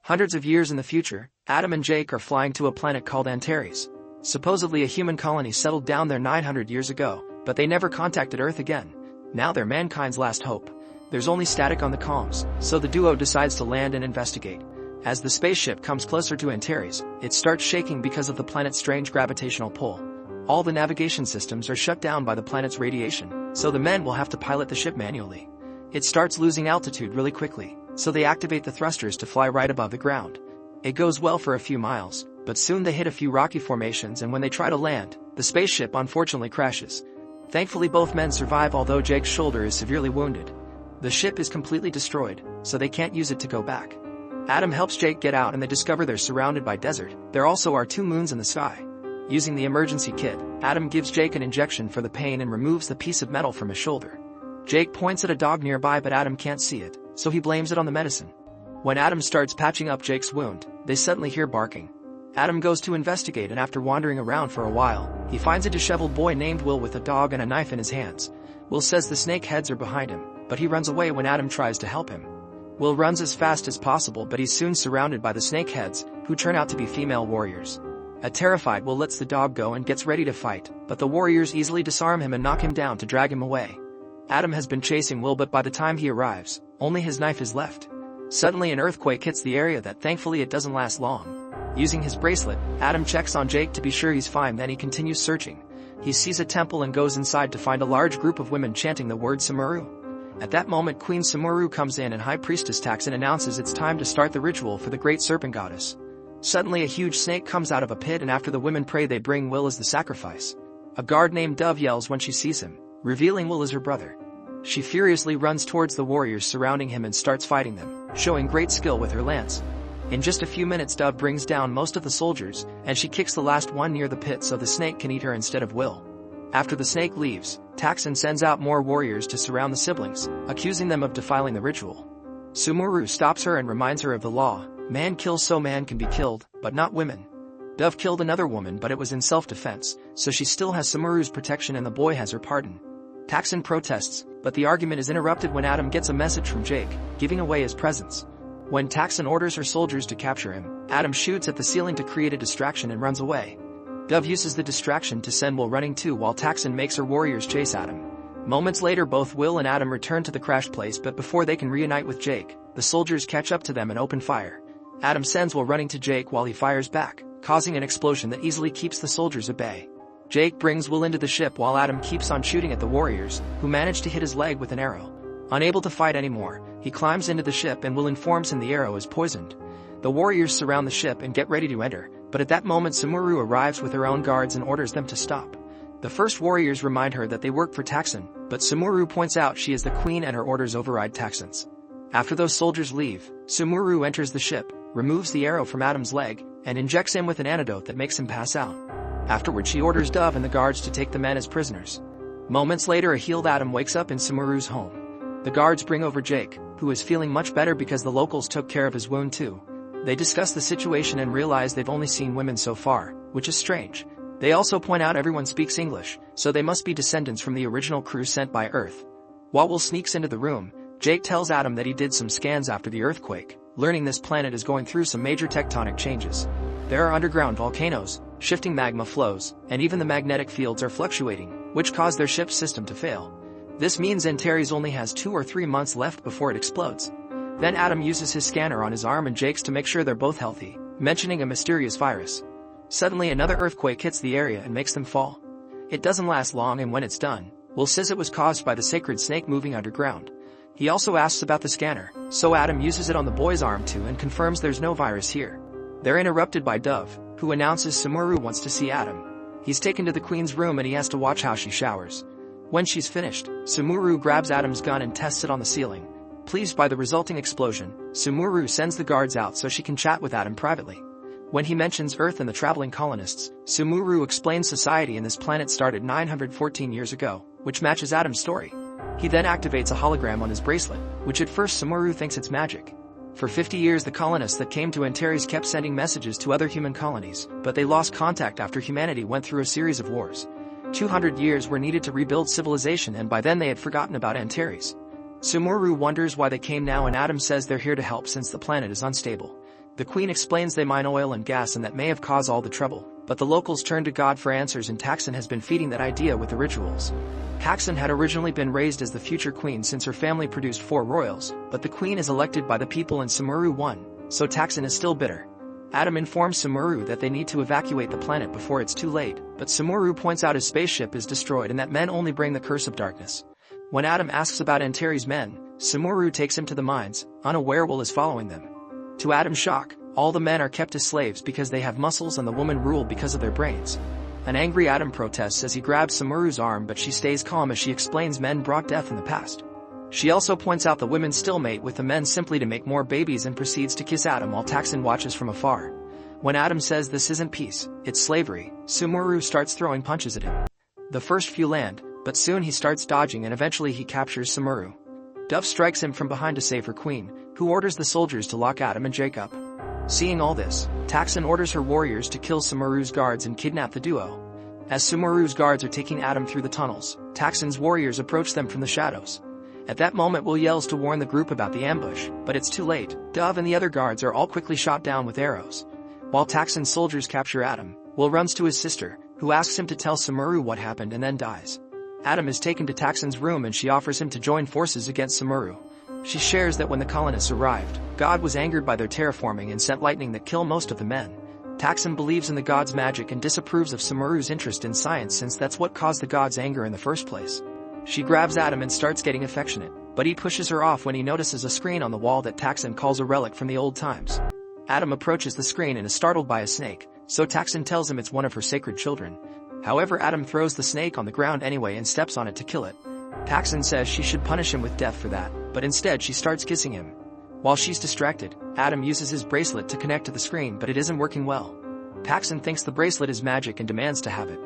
Hundreds of years in the future, Adam and Jake are flying to a planet called Antares. Supposedly a human colony settled down there 900 years ago, but they never contacted Earth again. Now they're mankind's last hope. There's only static on the comms, so the duo decides to land and investigate. As the spaceship comes closer to Antares, it starts shaking because of the planet's strange gravitational pull. All the navigation systems are shut down by the planet's radiation, so the men will have to pilot the ship manually. It starts losing altitude really quickly, so they activate the thrusters to fly right above the ground. It goes well for a few miles, but soon they hit a few rocky formations, and when they try to land, the spaceship unfortunately crashes. Thankfully both men survive, although Jake's shoulder is severely wounded. The ship is completely destroyed, so they can't use it to go back. Adam helps Jake get out and they discover they're surrounded by desert. There also are 2 moons in the sky. Using the emergency kit, Adam gives Jake an injection for the pain and removes the piece of metal from his shoulder. Jake points at a dog nearby, but Adam can't see it, so he blames it on the medicine. When Adam starts patching up Jake's wound, they suddenly hear barking. Adam goes to investigate, and after wandering around for a while, he finds a disheveled boy named Will with a dog and a knife in his hands. Will says the snake heads are behind him, but he runs away when Adam tries to help him. Will runs as fast as possible, but he's soon surrounded by the snakeheads, who turn out to be female warriors. Terrified, Will lets the dog go and gets ready to fight, but the warriors easily disarm him and knock him down to drag him away. Adam has been chasing Will, but by the time he arrives, only his knife is left. Suddenly an earthquake hits the area that thankfully it doesn't last long. Using his bracelet, Adam checks on Jake to be sure he's fine, then he continues searching. He sees a temple and goes inside to find a large group of women chanting the word Samuru. At that moment Queen Samuru comes in and High Priestess Taxon announces it's time to start the ritual for the great serpent goddess. Suddenly a huge snake comes out of a pit, and after the women pray they bring Will as the sacrifice. A guard named Dove yells when she sees him, revealing Will as her brother. She furiously runs towards the warriors surrounding him and starts fighting them, showing great skill with her lance. In just a few minutes Dove brings down most of the soldiers, and she kicks the last one near the pit so the snake can eat her instead of Will. After the snake leaves, Taxon sends out more warriors to surround the siblings, accusing them of defiling the ritual. Sumuru stops her and reminds her of the law: man kills so man can be killed, but not women. Dove killed another woman, but it was in self-defense, so she still has Sumuru's protection and the boy has her pardon. Taxon protests, but the argument is interrupted when Adam gets a message from Jake, giving away his presence. When Taxon orders her soldiers to capture him, Adam shoots at the ceiling to create a distraction and runs away. Dove uses the distraction to send Will running too, while Taxon makes her warriors chase Adam. Moments later both Will and Adam return to the crash place, but before they can reunite with Jake, the soldiers catch up to them and open fire. Adam sends Will running to Jake while he fires back, causing an explosion that easily keeps the soldiers at bay. Jake brings Will into the ship while Adam keeps on shooting at the warriors, who manage to hit his leg with an arrow. Unable to fight anymore, he climbs into the ship and Will informs him the arrow is poisoned. The warriors surround the ship and get ready to enter, but at that moment Sumuru arrives with her own guards and orders them to stop. The first warriors remind her that they work for Taxon, but Sumuru points out she is the queen and her orders override Taxon's. After those soldiers leave, Sumuru enters the ship, removes the arrow from Adam's leg, and injects him with an antidote that makes him pass out. Afterward she orders Dove and the guards to take the men as prisoners. Moments later a healed Adam wakes up in Sumuru's home. The guards bring over Jake, who is feeling much better because the locals took care of his wound too. They discuss the situation and realize they've only seen women so far, which is strange. They also point out everyone speaks English, so they must be descendants from the original crew sent by Earth. While Will sneaks into the room, Jake tells Adam that he did some scans after the earthquake, learning this planet is going through some major tectonic changes. There are underground volcanoes, shifting magma flows, and even the magnetic fields are fluctuating, which cause their ship's system to fail. This means Antares only has 2 or 3 months left before it explodes. Then Adam uses his scanner on his arm and Jake's to make sure they're both healthy, mentioning a mysterious virus. Suddenly another earthquake hits the area and makes them fall. It doesn't last long, and when it's done, Will says it was caused by the sacred snake moving underground. He also asks about the scanner, so Adam uses it on the boy's arm too and confirms there's no virus here. They're interrupted by Dove, who announces Sumuru wants to see Adam. He's taken to the queen's room and he has to watch how she showers. When she's finished, Sumuru grabs Adam's gun and tests it on the ceiling. Pleased by the resulting explosion, Sumuru sends the guards out so she can chat with Adam privately. When he mentions Earth and the traveling colonists, Sumuru explains society in this planet started 914 years ago, which matches Adam's story. He then activates a hologram on his bracelet, which at first Sumuru thinks it's magic. For 50 years the colonists that came to Antares kept sending messages to other human colonies, but they lost contact after humanity went through a series of wars. 200 years were needed to rebuild civilization, and by then they had forgotten about Antares. Sumuru wonders why they came now, and Adam says they're here to help since the planet is unstable. The queen explains they mine oil and gas and that may have caused all the trouble, but the locals turn to God for answers and Taksin has been feeding that idea with the rituals. Taksin had originally been raised as the future queen since her family produced 4 royals, but the queen is elected by the people and Sumuru won, so Taksin is still bitter. Adam informs Sumuru that they need to evacuate the planet before it's too late, but Sumuru points out his spaceship is destroyed and that men only bring the curse of darkness. When Adam asks about Antares' men, Sumuru takes him to the mines, unaware Will is following them. To Adam's shock, all the men are kept as slaves because they have muscles and the women rule because of their brains. An angry Adam protests as he grabs Sumuru's arm but she stays calm as she explains men brought death in the past. She also points out the women still mate with the men simply to make more babies and proceeds to kiss Adam while Taksin watches from afar. When Adam says this isn't peace, it's slavery, Sumuru starts throwing punches at him. The first few land, but soon he starts dodging and eventually he captures Sumuru. Dove strikes him from behind to save her queen, who orders the soldiers to lock Adam and Jake up. Seeing all this, Taksin orders her warriors to kill Sumuru's guards and kidnap the duo. As Sumuru's guards are taking Adam through the tunnels, Taksin's warriors approach them from the shadows. At that moment Will yells to warn the group about the ambush, but it's too late. Dove and the other guards are all quickly shot down with arrows. While Taksin's soldiers capture Adam, Will runs to his sister, who asks him to tell Sumuru what happened and then dies. Adam is taken to Taksin's room and she offers him to join forces against Sumuru. She shares that when the colonists arrived, God was angered by their terraforming and sent lightning that killed most of the men. Taksin believes in the god's magic and disapproves of Sumuru's interest in science since that's what caused the god's anger in the first place. She grabs Adam and starts getting affectionate, but he pushes her off when he notices a screen on the wall that Taksin calls a relic from the old times. Adam approaches the screen and is startled by a snake, so Taksin tells him it's one of her sacred children. However, Adam throws the snake on the ground anyway and steps on it to kill it. Taksin says she should punish him with death for that, but instead she starts kissing him. While she's distracted, Adam uses his bracelet to connect to the screen but it isn't working well. Taksin thinks the bracelet is magic and demands to have it.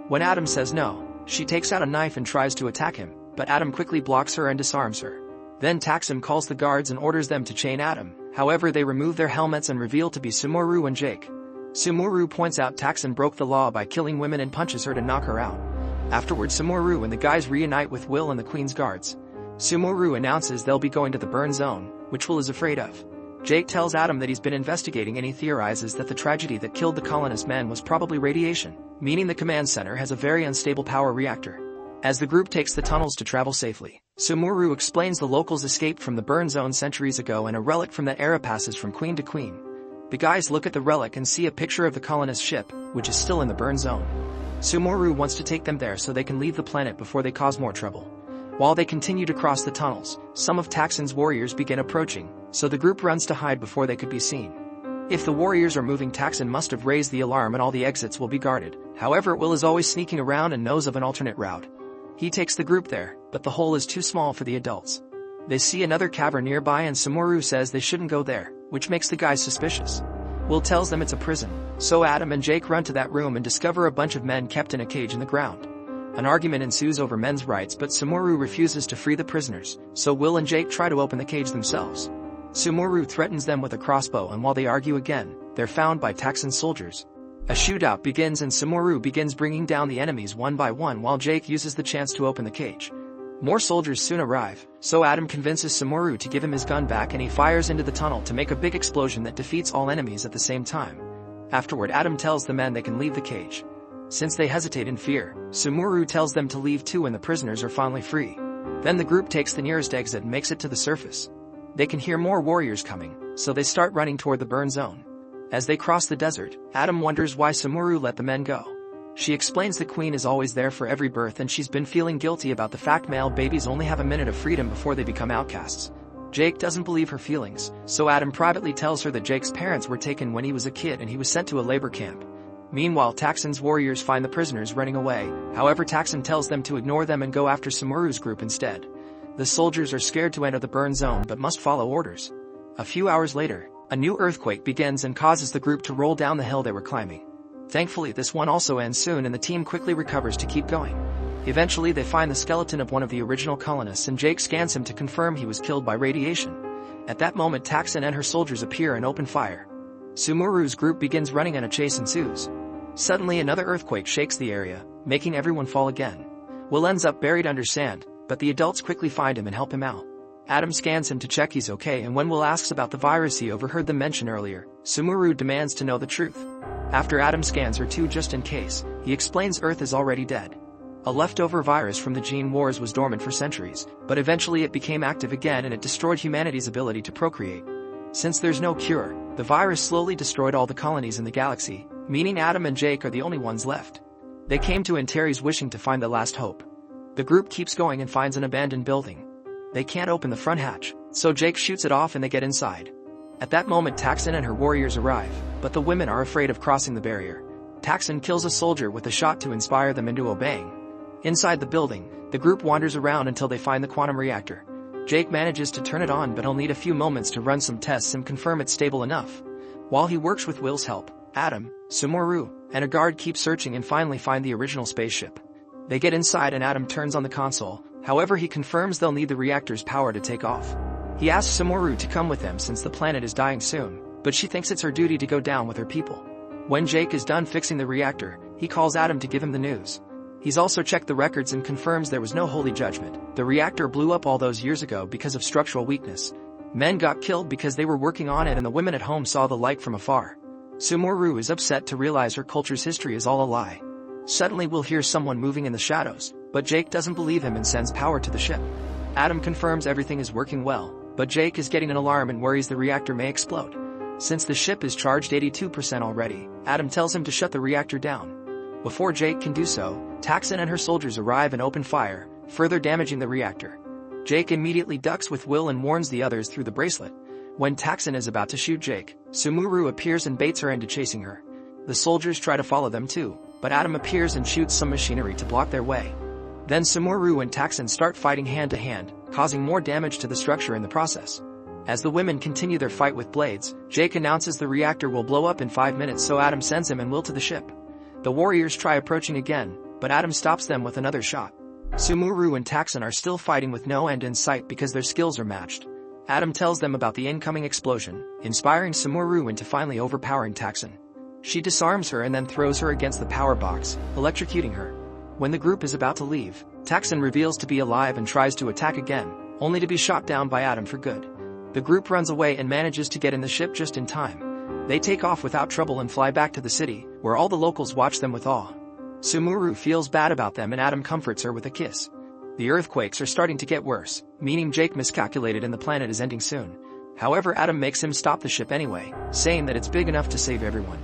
When Adam says no, she takes out a knife and tries to attack him, but Adam quickly blocks her and disarms her. Then Taksin calls the guards and orders them to chain Adam, however they remove their helmets and reveal to be Sumuru and Jake. Sumuru points out Taksin broke the law by killing women and punches her to knock her out. Afterward Sumuru and the guys reunite with Will and the Queen's guards. Sumuru announces they'll be going to the burn zone, which Will is afraid of. Jake tells Adam that he's been investigating and he theorizes that the tragedy that killed the colonist men was probably radiation, meaning the command center has a very unstable power reactor. As the group takes the tunnels to travel safely, Sumuru explains the locals escaped from the burn zone centuries ago and a relic from that era passes from queen to queen. The guys look at the relic and see a picture of the colonist ship, which is still in the burn zone. Sumuru wants to take them there so they can leave the planet before they cause more trouble. While they continue to cross the tunnels, some of Taksin's warriors begin approaching, so the group runs to hide before they could be seen. If the warriors are moving, Taksin must have raised the alarm and all the exits will be guarded. However, Will is always sneaking around and knows of an alternate route. He takes the group there, but the hole is too small for the adults. They see another cavern nearby and Sumuru says they shouldn't go there, which makes the guys suspicious. Will tells them it's a prison, so Adam and Jake run to that room and discover a bunch of men kept in a cage in the ground. An argument ensues over men's rights but Sumuru refuses to free the prisoners, so Will and Jake try to open the cage themselves. Sumuru threatens them with a crossbow and while they argue again, they're found by Taksin's soldiers. A shootout begins and Sumuru begins bringing down the enemies one by one while Jake uses the chance to open the cage. More soldiers soon arrive, so Adam convinces Sumuru to give him his gun back and he fires into the tunnel to make a big explosion that defeats all enemies at the same time. Afterward, Adam tells the men they can leave the cage. Since they hesitate in fear, Sumuru tells them to leave too and the prisoners are finally free. Then the group takes the nearest exit and makes it to the surface. They can hear more warriors coming, so they start running toward the burn zone. As they cross the desert, Adam wonders why Sumuru let the men go. She explains the queen is always there for every birth and she's been feeling guilty about the fact male babies only have a minute of freedom before they become outcasts. Jake doesn't believe her feelings, so Adam privately tells her that Jake's parents were taken when he was a kid and he was sent to a labor camp. Meanwhile, Taksin's warriors find the prisoners running away, however Taksin tells them to ignore them and go after Sumuru's group instead. The soldiers are scared to enter the burn zone but must follow orders. A few hours later, a new earthquake begins and causes the group to roll down the hill they were climbing. Thankfully, this one also ends soon and the team quickly recovers to keep going. Eventually, they find the skeleton of one of the original colonists and Jake scans him to confirm he was killed by radiation. At that moment, Taksin and her soldiers appear and open fire. Sumuru's group begins running and a chase ensues. Suddenly, another earthquake shakes the area, making everyone fall again. Will ends up buried under sand, but the adults quickly find him and help him out. Adam scans him to check he's okay, and when Will asks about the virus he overheard them mention earlier, Sumuru demands to know the truth. After Adam scans her too just in case, he explains Earth is already dead. A leftover virus from the gene wars was dormant for centuries, but eventually it became active again and it destroyed humanity's ability to procreate. Since there's no cure, the virus slowly destroyed all the colonies in the galaxy, meaning Adam and Jake are the only ones left. They came to Antares wishing to find the last hope. The group keeps going and finds an abandoned building. They can't open the front hatch, so Jake shoots it off and they get inside. At that moment Taxon and her warriors arrive, but the women are afraid of crossing the barrier. Taxon kills a soldier with a shot to inspire them into obeying. Inside the building, the group wanders around until they find the quantum reactor. Jake manages to turn it on, but he'll need a few moments to run some tests and confirm it's stable enough. While he works with Will's help, Adam, Sumuru, and a guard keep searching and finally find the original spaceship. They get inside and Adam turns on the console, however he confirms they'll need the reactor's power to take off. He asks Sumuru to come with them since the planet is dying soon, but she thinks it's her duty to go down with her people. When Jake is done fixing the reactor, he calls Adam to give him the news. He's also checked the records and confirms there was no holy judgment. The reactor blew up all those years ago because of structural weakness. Men got killed because they were working on it and the women at home saw the light from afar. Sumuru is upset to realize her culture's history is all a lie. Suddenly we'll hear someone moving in the shadows, but Jake doesn't believe him and sends power to the ship. Adam confirms everything is working well, but Jake is getting an alarm and worries the reactor may explode. Since the ship is charged 82% already, Adam tells him to shut the reactor down. Before Jake can do so, Taxon and her soldiers arrive and open fire, further damaging the reactor. Jake immediately ducks with Will and warns the others through the bracelet. When Taxon is about to shoot Jake, Sumuru appears and baits her into chasing her. The soldiers try to follow them too, but Adam appears and shoots some machinery to block their way. Then Sumuru and Taxon start fighting hand to hand, causing more damage to the structure in the process. As the women continue their fight with blades, Jake announces the reactor will blow up in 5 minutes, so Adam sends him and Will to the ship. The warriors try approaching again, but Adam stops them with another shot. Sumuru and Taxon are still fighting with no end in sight because their skills are matched. Adam tells them about the incoming explosion, inspiring Sumuru into finally overpowering Taxon. She disarms her and then throws her against the power box, electrocuting her. When the group is about to leave, Taxon reveals to be alive and tries to attack again, only to be shot down by Adam for good. The group runs away and manages to get in the ship just in time. They take off without trouble and fly back to the city, where all the locals watch them with awe. Sumuru feels bad about them and Adam comforts her with a kiss. The earthquakes are starting to get worse, meaning Jake miscalculated and the planet is ending soon. However, Adam makes him stop the ship anyway, saying that it's big enough to save everyone.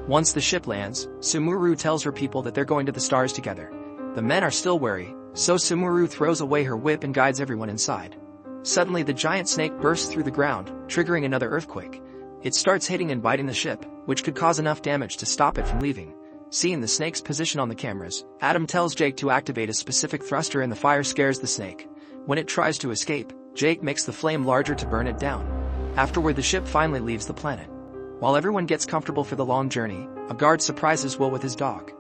Once the ship lands, Sumuru tells her people that they're going to the stars together. The men are still wary, so Sumuru throws away her whip and guides everyone inside. Suddenly the giant snake bursts through the ground, triggering another earthquake. It starts hitting and biting the ship, which could cause enough damage to stop it from leaving. Seeing the snake's position on the cameras, Adam tells Jake to activate a specific thruster and the fire scares the snake. When it tries to escape, Jake makes the flame larger to burn it down. Afterward, the ship finally leaves the planet. While everyone gets comfortable for the long journey, a guard surprises Will with his dog.